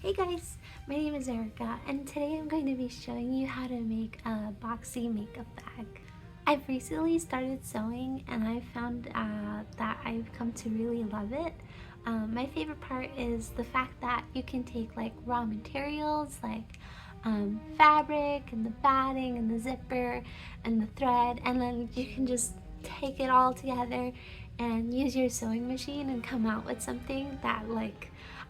Hey guys, my name is Erica and today I'm going to be showing you how to make a boxy makeup bag. I've recently started sewing and I found that I've come to really love it. My favorite part is the fact that you can take like raw materials like fabric and the batting and the zipper and the thread, and then you can just take it all together and use your sewing machine and come out with something that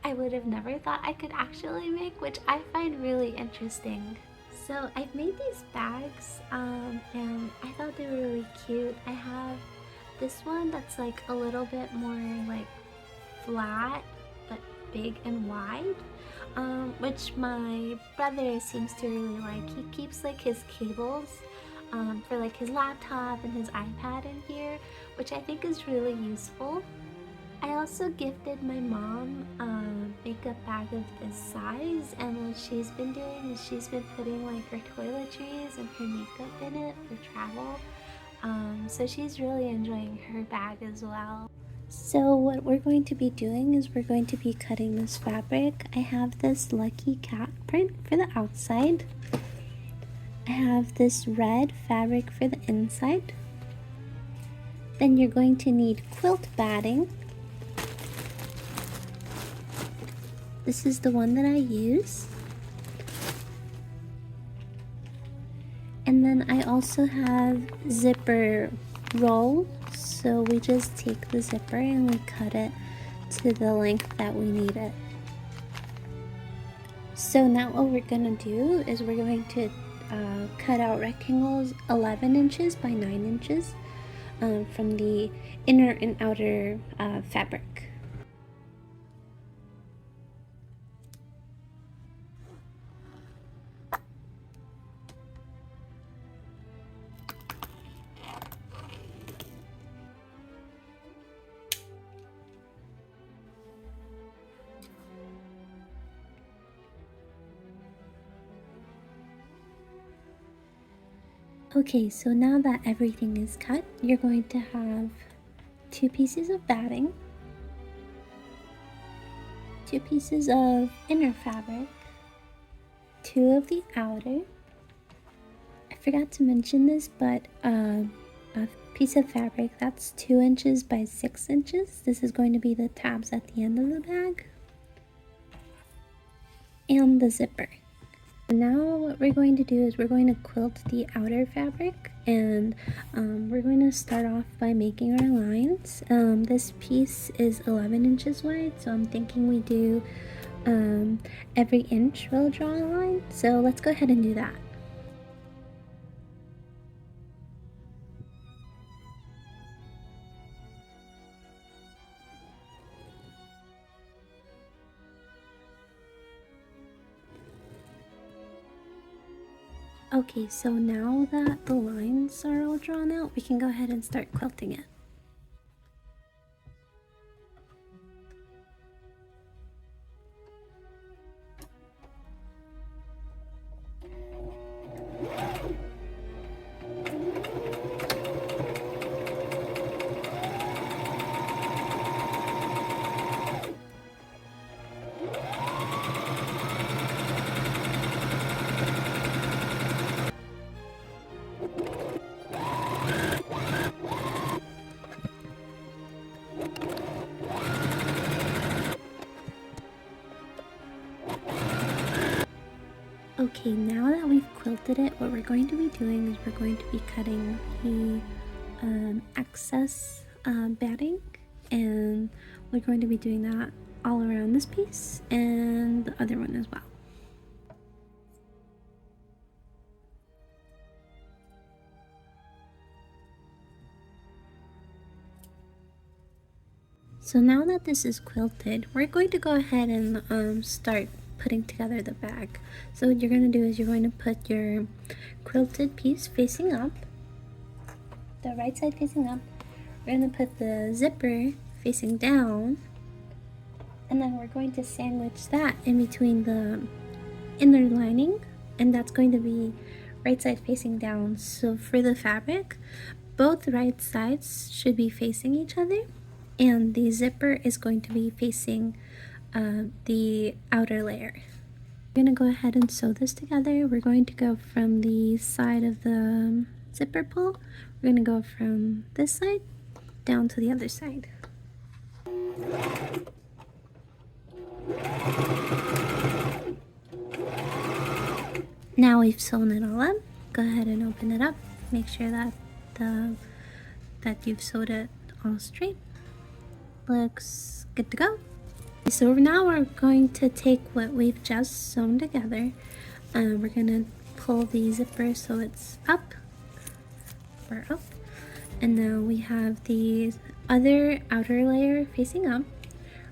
I would have never thought I could actually make, which I find really interesting. So I've made these bags and I thought they were really cute. I have this one that's like a little bit more like flat but big and wide, which my brother seems to really like. He keeps like his cables for like his laptop and his iPad in here, which I think is really useful. I also gifted my mom a makeup bag of this size, and what she's been doing is she's been putting like her toiletries and her makeup in it for travel. So she's really enjoying her bag as well. So what we're going to be doing is we're going to be cutting this fabric. I have this lucky cat print for the outside. I have this red fabric for the inside. Then you're going to need quilt batting. This is the one that I use. And then I also have zipper roll. So we just take the zipper and we cut it to the length that we need it. So now what we're gonna do is we're going to cut out rectangles 11 inches by 9 inches from the inner and outer fabric. Okay, so now that everything is cut, you're going to have 2 pieces of batting, 2 pieces of inner fabric, 2 of the outer. I forgot to mention this, but a piece of fabric that's 2 inches by 6 inches. This is going to be the tabs at the end of the bag. And the zipper. Now what we're going to do is we're going to quilt the outer fabric, and we're going to start off by making our lines. This piece is 11 inches wide, so I'm thinking we do every inch we'll draw a line. So let's go ahead and do that. Okay, so now that the lines are all drawn out, we can go ahead and start quilting it. Okay, now that we've quilted it, what we're going to be doing is we're going to be cutting the excess batting, and we're going to be doing that all around this piece and the other one as well. So now that this is quilted, we're going to go ahead and start putting together the bag. So what you're going to do is you're going to put your quilted piece facing up, the right side facing up. We're going to put the zipper facing down, and then we're going to sandwich that in between the inner lining, and that's going to be right side facing down. So for the fabric, both right sides should be facing each other, and the zipper is going to be facing the outer layer. We're going to go ahead and sew this together. We're going to go from the side of the zipper pull. We're going to go from this side down to the other side. Now we've sewn it all up. Go ahead and open it up. Make sure that you've sewed it all straight. Looks good to go. So now we're going to take what we've just sewn together. We're gonna pull the zipper so it's up. We're up. And now we have the other outer layer facing up.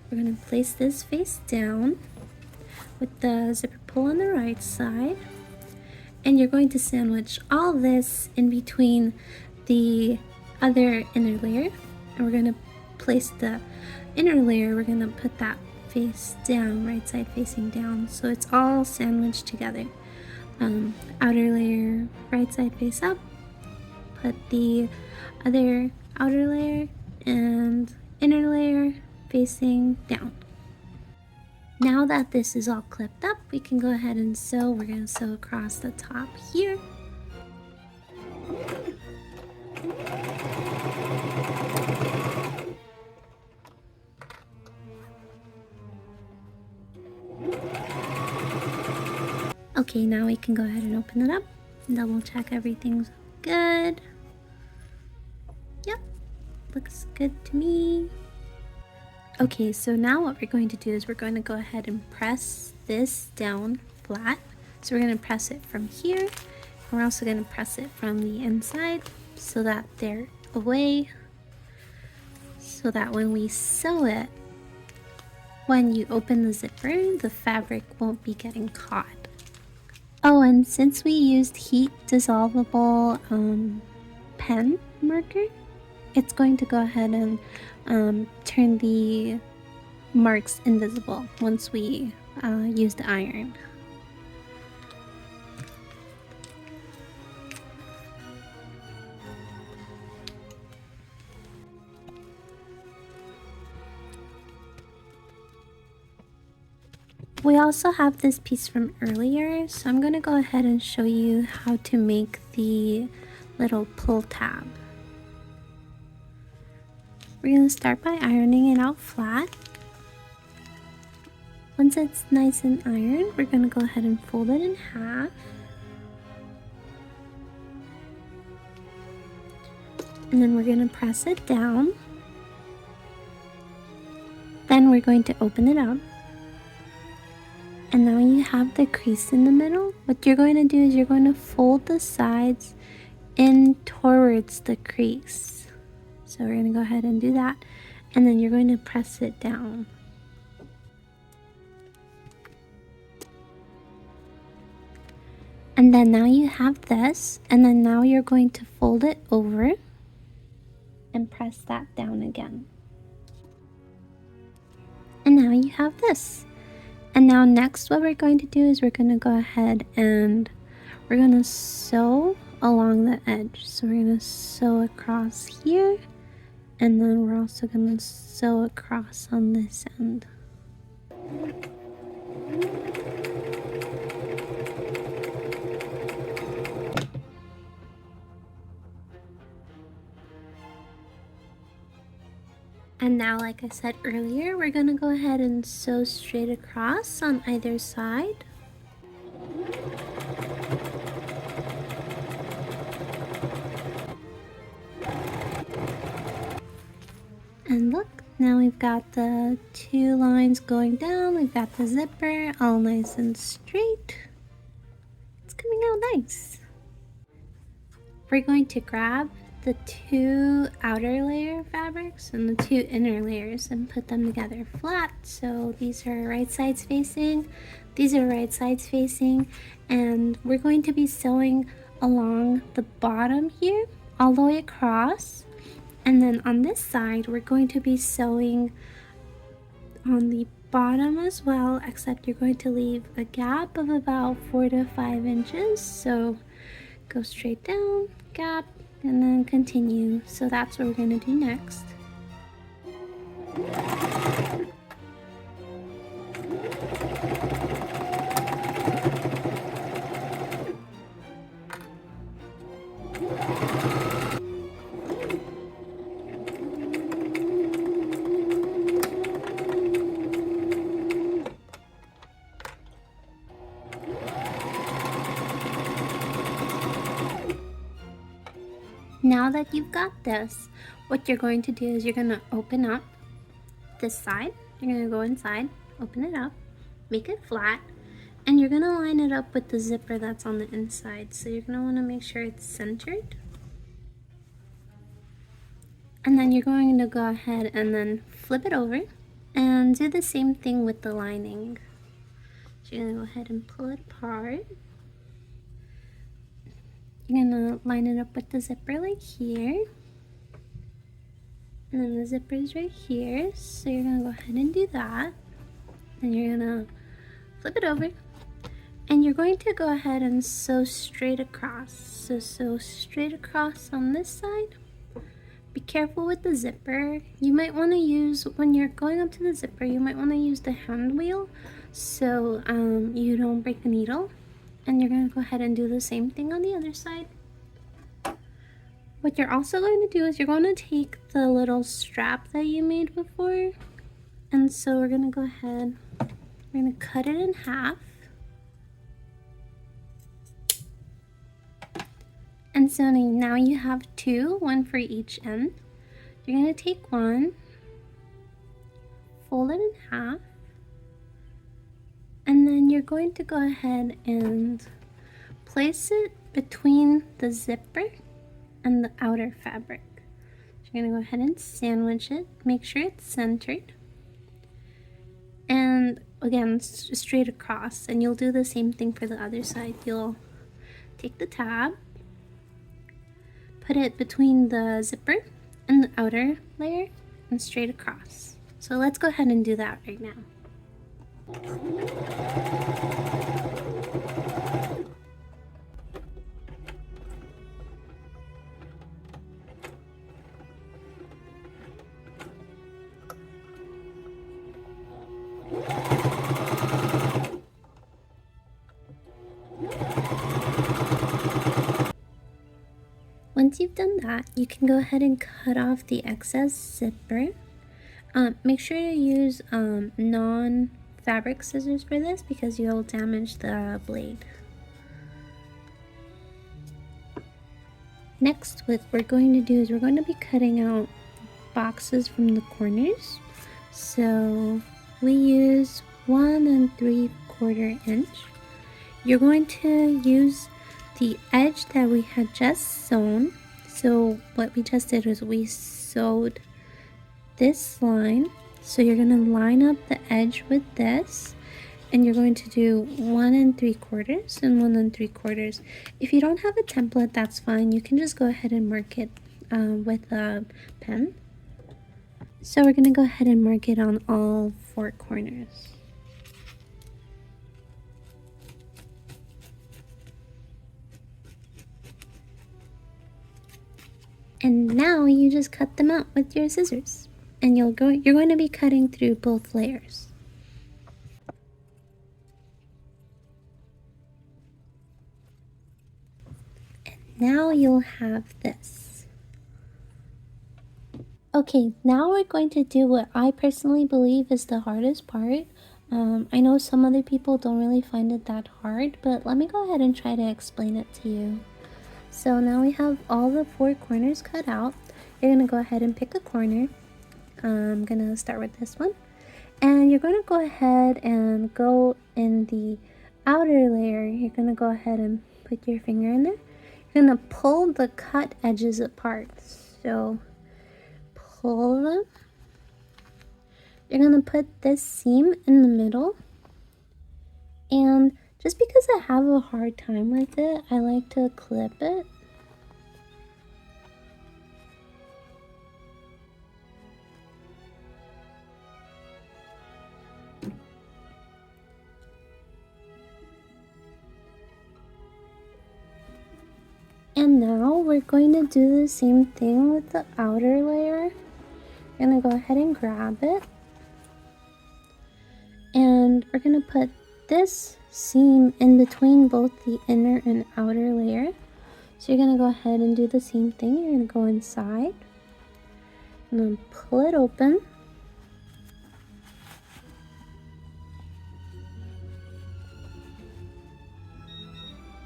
We're gonna place this face down with the zipper pull on the right side. And you're going to sandwich all this in between the other inner layer. And we're gonna place the inner layer, we're gonna put that face down, right side facing down, so it's all sandwiched together. Outer layer, right side face up, put the other outer layer and inner layer facing down. Now that this is all clipped up, we can go ahead and sew. We're gonna sew across the top here. Okay, now we can go ahead and open it up, double check everything's good. Yep, looks good to me. Okay, so now what we're going to do is we're going to go ahead and press this down flat. So we're going to press it from here, and we're also going to press it from the inside so that they're away, so that when we sew it, when you open the zipper, the fabric won't be getting caught. Oh, and since we used heat dissolvable pen marker, it's going to go ahead and turn the marks invisible once we use the iron. We also have this piece from earlier, so I'm going to go ahead and show you how to make the little pull tab. We're going to start by ironing it out flat. Once it's nice and ironed, we're going to go ahead and fold it in half. And then we're going to press it down. Then we're going to open it up. And now you have the crease in the middle. What you're going to do is you're going to fold the sides in towards the crease. So we're going to go ahead and do that. And then you're going to press it down. And then now you have this. And then now you're going to fold it over and press that down again. And now you have this. And now next what we're going to do is we're going to go ahead and we're going to sew along the edge. So we're going to sew across here, and then we're also going to sew across on this end. And now, like I said earlier, we're going to go ahead and sew straight across on either side. And look, now we've got the two lines going down. We've got the zipper all nice and straight. It's coming out nice. We're going to grab the two outer layer fabrics and the two inner layers and put them together flat. So these are right sides facing, these are right sides facing, and we're going to be sewing along the bottom here all the way across. And then on this side we're going to be sewing on the bottom as well, except you're going to leave a gap of about 4 to 5 inches. So go straight down, gap, and then continue. So that's what we're going to do next. Now that you've got this, what you're going to do is you're going to open up this side. You're going to go inside, open it up, make it flat, and you're going to line it up with the zipper that's on the inside. So you're going to want to make sure it's centered. And then you're going to go ahead and then flip it over and do the same thing with the lining. So you're going to go ahead and pull it apart. You're going to line it up with the zipper like here. And then the zipper is right here. So you're going to go ahead and do that. Then you're going to flip it over. And you're going to go ahead and sew straight across. So sew straight across on this side. Be careful with the zipper. You might want to use, when you're going up to the zipper, you might want to use the hand wheel so you don't break the needle. And you're going to go ahead and do the same thing on the other side. What you're also going to do is you're going to take the little strap that you made before. And so we're going to go ahead, we're going to cut it in half. And so now you have two, one for each end. You're going to take one, fold it in half, and then you're going to go ahead and place it between the zipper and the outer fabric. So you're going to go ahead and sandwich it, make sure it's centered. And again, straight across, and you'll do the same thing for the other side. You'll take the tab, put it between the zipper and the outer layer and straight across. So let's go ahead and do that right now. Once you've done that, you can go ahead and cut off the excess zipper. Make sure to use non-fabric scissors for this because you'll damage the blade. Next, what we're going to do is we're going to be cutting out boxes from the corners. So we use 1 3/4 inch. You're going to use the edge that we had just sewn. So what we just did was we sewed this line. So you're going to line up the edge with this, and you're going to do 1 3/4 and 1 3/4. If you don't have a template, that's fine. You can just go ahead and mark it with a pen. So we're going to go ahead and mark it on all 4 corners. And now you just cut them out with your scissors, and you're going to be cutting through both layers. And now you'll have this. Okay, now we're going to do what I personally believe is the hardest part. I know some other people don't really find it that hard, but let me go ahead and try to explain it to you. So now we have all the 4 corners cut out. You're going to go ahead and pick a corner. I'm going to start with this one. And you're going to go ahead and go in the outer layer. You're going to go ahead and put your finger in there. You're going to pull the cut edges apart. So pull them. You're going to put this seam in the middle. And just because I have a hard time with it, I like to clip it. And now we're going to do the same thing with the outer layer. We're going to go ahead and grab it. And we're going to put this seam in between both the inner and outer layer. So you're going to go ahead and do the same thing. You're going to go inside and then pull it open.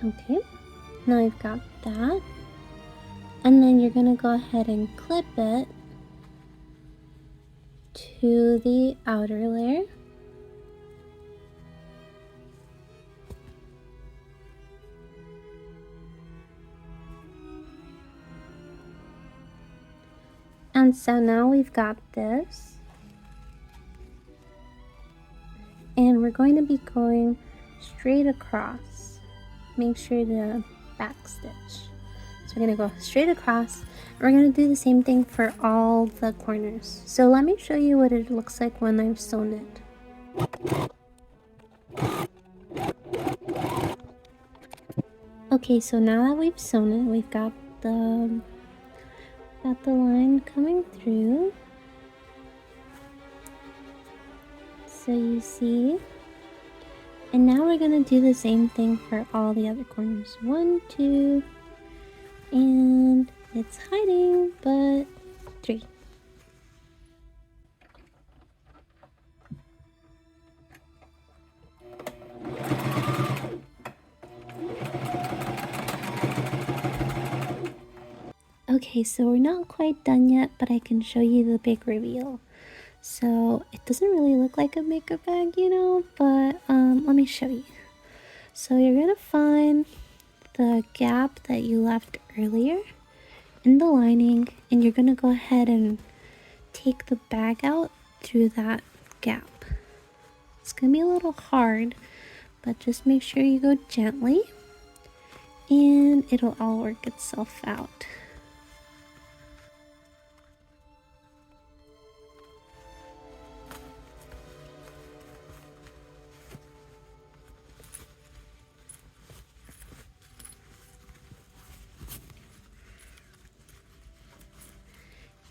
Okay, now I've got that. And then you're gonna go ahead and clip it to the outer layer. And so now we've got this. And we're going to be going straight across. Make sure to back stitch. So we're going to go straight across. We're going to do the same thing for all the corners. So let me show you what it looks like when I've sewn it. Okay, so now that we've sewn it, we've got the line coming through. So you see. And now we're going to do the same thing for all the other corners. 1, 2, and it's hiding, but 3. Okay, so we're not quite done yet, but I can show you the big reveal. So it doesn't really look like a makeup bag, you know, but let me show you. So you're gonna find the gap that you left earlier in the lining, and you're gonna go ahead and take the bag out through that gap. It's gonna be a little hard, but just make sure you go gently and it'll all work itself out.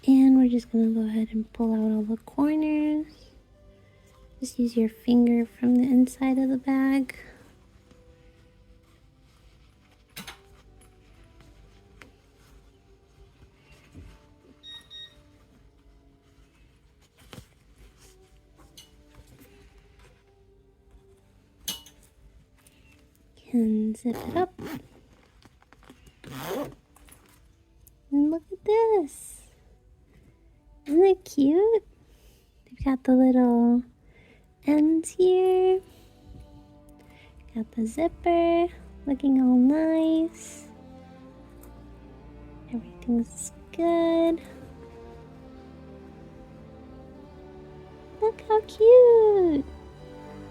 And we're just gonna go ahead and pull out all the corners. Just use your finger from the inside of the bag. And zip it up. And look at this. Isn't it cute? We've got the little ends here. Got the zipper looking all nice. Everything's good. Look how cute!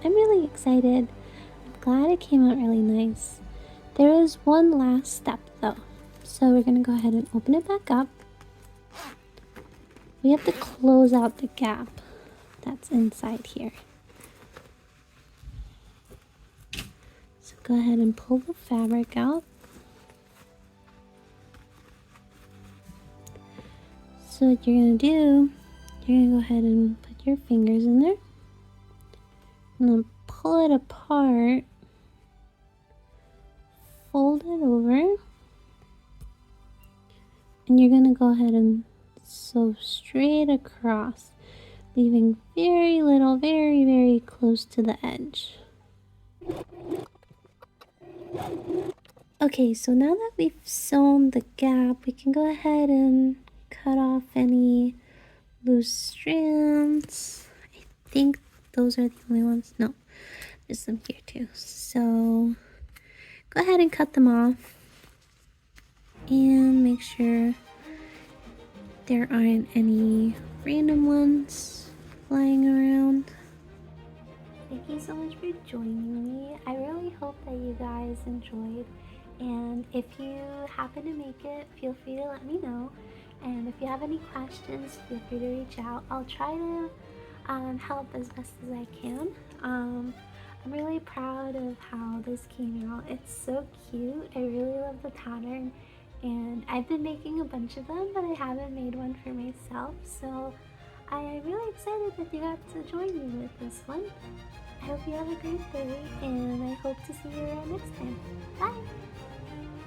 I'm really excited. I'm glad it came out really nice. There is one last step though. So we're gonna go ahead and open it back up. We have to close out the gap that's inside here. So go ahead and pull the fabric out. So what you're gonna do, you're gonna go ahead and put your fingers in there. And then pull it apart. Fold it over. And you're gonna go ahead and sew straight across, leaving very little, very, very close to the edge. Okay, so now that we've sewn the gap, we can go ahead and cut off any loose strands. I think those are the only ones. No, there's some here too. So go ahead and cut them off and make sure there aren't any random ones flying around. Thank you so much for joining me. I really hope that you guys enjoyed, and if you happen to make it, feel free to let me know. And if you have any questions, feel free to reach out. I'll try to help as best as I can. I'm really proud of how this came out. It's so cute. I really love the pattern, and I've been making a bunch of them, but I haven't made one for myself, so I'm really excited that you got to join me with this one. I hope you have a great day, and I hope to see you around next time. Bye!